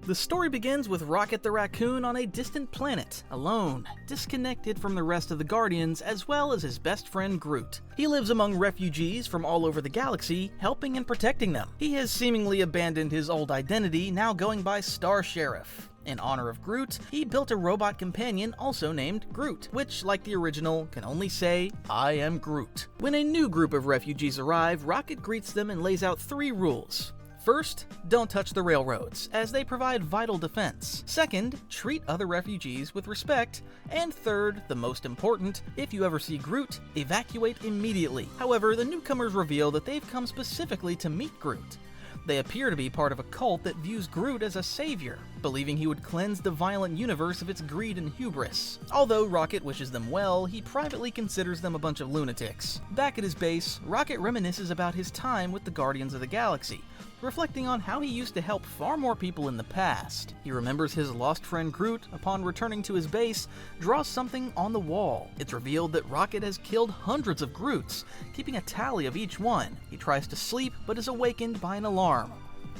The story begins with Rocket the Raccoon on a distant planet, alone, disconnected from the rest of the Guardians, as well as his best friend Groot. He lives among refugees from all over the galaxy, helping and protecting them. He has seemingly abandoned his old identity, now going by Star Sheriff. In honor of Groot, he built a robot companion also named Groot, which, like the original, can only say, "I am Groot." When a new group of refugees arrive, Rocket greets them and lays out 3 rules. First, don't touch the railroads, as they provide vital defense. Second, treat other refugees with respect. And third, the most important, if you ever see Groot, evacuate immediately. However, the newcomers reveal that they've come specifically to meet Groot. They appear to be part of a cult that views Groot as a savior, believing he would cleanse the violent universe of its greed and hubris. Although Rocket wishes them well, he privately considers them a bunch of lunatics. Back at his base, Rocket reminisces about his time with the Guardians of the Galaxy, reflecting on how he used to help far more people in the past. He remembers his lost friend Groot, upon returning to his base, draws something on the wall. It's revealed that Rocket has killed hundreds of Groots, keeping a tally of each one. He tries to sleep, but is awakened by an alarm.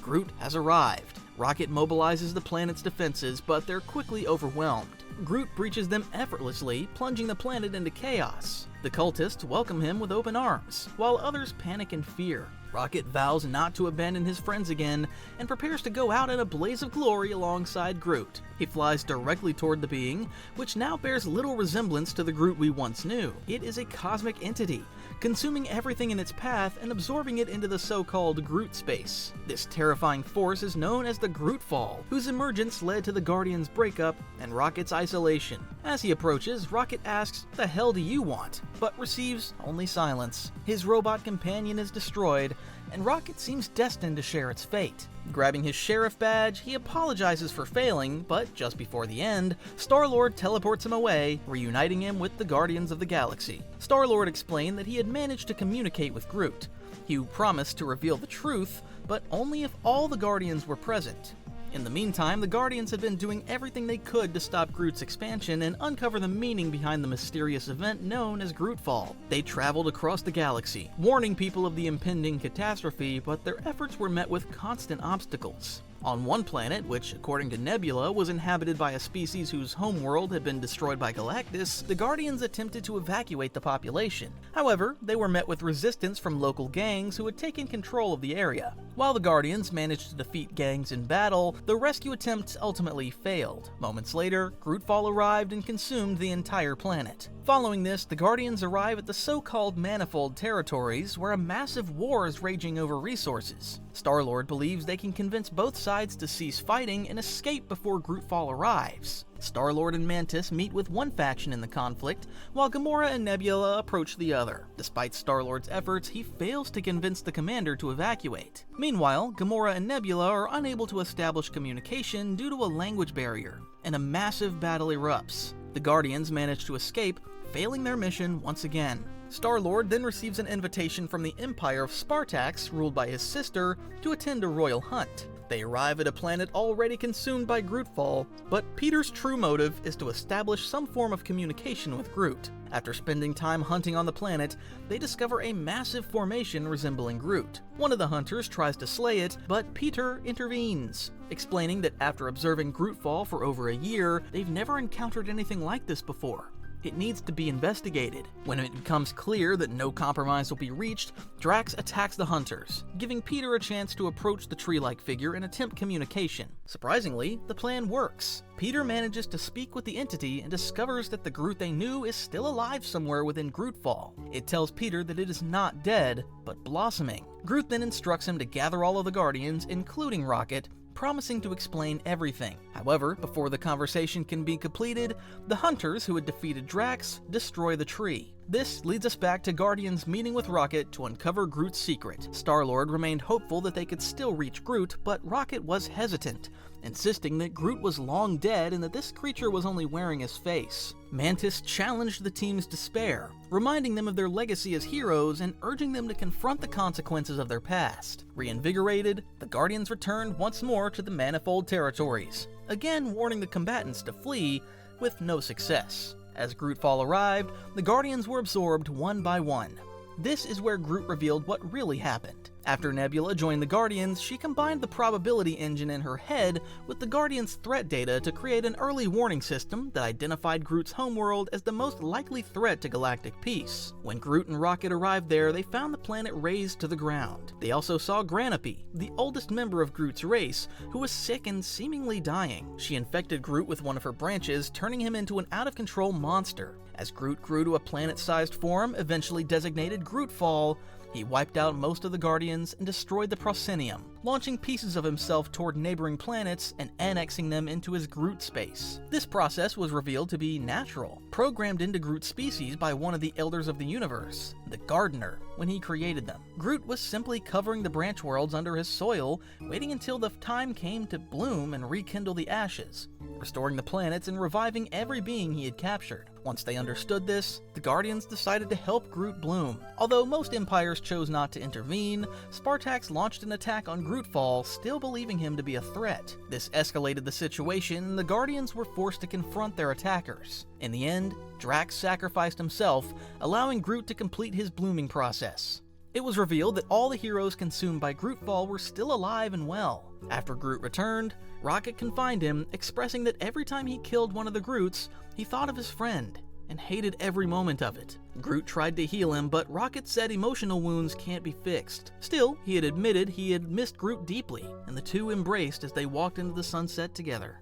Groot has arrived. Rocket mobilizes the planet's defenses, but they're quickly overwhelmed. Groot breaches them effortlessly, plunging the planet into chaos. The cultists welcome him with open arms, while others panic in fear. Rocket vows not to abandon his friends again, and prepares to go out in a blaze of glory alongside Groot. He flies directly toward the being, which now bears little resemblance to the Groot we once knew. It is a cosmic entity, consuming everything in its path and absorbing it into the so-called Groot space. This terrifying force is known as the Grootfall, whose emergence led to the Guardians' breakup and Rocket's isolation. As he approaches, Rocket asks, "The hell do you want?" but receives only silence. His robot companion is destroyed, and Rocket seems destined to share its fate. Grabbing his sheriff badge, he apologizes for failing, but just before the end, Star-Lord teleports him away, reuniting him with the Guardians of the Galaxy. Star-Lord explained that he had managed to communicate with Groot. He promised to reveal the truth, but only if all the Guardians were present. In the meantime, the Guardians had been doing everything they could to stop Groot's expansion and uncover the meaning behind the mysterious event known as Grootfall. They traveled across the galaxy, warning people of the impending catastrophe, but their efforts were met with constant obstacles. On one planet, which according to Nebula was inhabited by a species whose homeworld had been destroyed by Galactus, the Guardians attempted to evacuate the population. However, they were met with resistance from local gangs who had taken control of the area. While the Guardians managed to defeat gangs in battle, the rescue attempt ultimately failed. Moments later, Grootfall arrived and consumed the entire planet. Following this, the Guardians arrive at the so-called Manifold Territories, where a massive war is raging over resources. Star-Lord believes they can convince both sides to cease fighting and escape before Grootfall arrives. Star-Lord and Mantis meet with one faction in the conflict, while Gamora and Nebula approach the other. Despite Star-Lord's efforts, he fails to convince the commander to evacuate. Meanwhile, Gamora and Nebula are unable to establish communication due to a language barrier, and a massive battle erupts. The Guardians manage to escape, failing their mission once again. Star-Lord then receives an invitation from the Empire of Spartax, ruled by his sister, to attend a royal hunt. They arrive at a planet already consumed by Grootfall, but Peter's true motive is to establish some form of communication with Groot. After spending time hunting on the planet, they discover a massive formation resembling Groot. One of the hunters tries to slay it, but Peter intervenes, explaining that after observing Grootfall for over a year, they've never encountered anything like this before. It needs to be investigated. When it becomes clear that no compromise will be reached, Drax attacks the hunters, giving Peter a chance to approach the tree-like figure and attempt communication. Surprisingly, the plan works. Peter manages to speak with the entity and discovers that the Groot they knew is still alive somewhere within Grootfall. It tells Peter that it is not dead, but blossoming. Groot then instructs him to gather all of the Guardians, including Rocket, promising to explain everything. However, before the conversation can be completed, the hunters who had defeated Drax destroy the tree. This leads us back to Guardians meeting with Rocket to uncover Groot's secret. Star-Lord remained hopeful that they could still reach Groot, but Rocket was hesitant, insisting that Groot was long dead and that this creature was only wearing his face. Mantis challenged the team's despair, reminding them of their legacy as heroes and urging them to confront the consequences of their past. Reinvigorated, the Guardians returned once more to the Manifold Territories, again warning the combatants to flee, with no success. As Grootfall arrived, the Guardians were absorbed one by one. This is where Groot revealed what really happened. After Nebula joined the Guardians, she combined the probability engine in her head with the Guardians' threat data to create an early warning system that identified Groot's homeworld as the most likely threat to galactic peace. When Groot and Rocket arrived there, they found the planet razed to the ground. They also saw Granopi, the oldest member of Groot's race, who was sick and seemingly dying. She infected Groot with one of her branches, turning him into an out-of-control monster. As Groot grew to a planet-sized form, eventually designated Grootfall, he wiped out most of the Guardians and destroyed the proscenium, launching pieces of himself toward neighboring planets and annexing them into his Groot space. This process was revealed to be natural, programmed into Groot's species by one of the Elders of the Universe, the Gardener, when he created them. Groot was simply covering the branch worlds under his soil, waiting until the time came to bloom and rekindle the ashes, restoring the planets and reviving every being he had captured. Once they understood this, the Guardians decided to help Groot bloom. Although most empires chose not to intervene, Spartax launched an attack on Grootfall, still believing him to be a threat. This escalated the situation, and the Guardians were forced to confront their attackers. In the end, Drax sacrificed himself, allowing Groot to complete his blooming process. It was revealed that all the heroes consumed by Grootfall were still alive and well. After Groot returned, Rocket confined him, expressing that every time he killed one of the Groots, he thought of his friend and hated every moment of it. Groot tried to heal him, but Rocket said emotional wounds can't be fixed. Still, he had admitted he had missed Groot deeply, and the two embraced as they walked into the sunset together.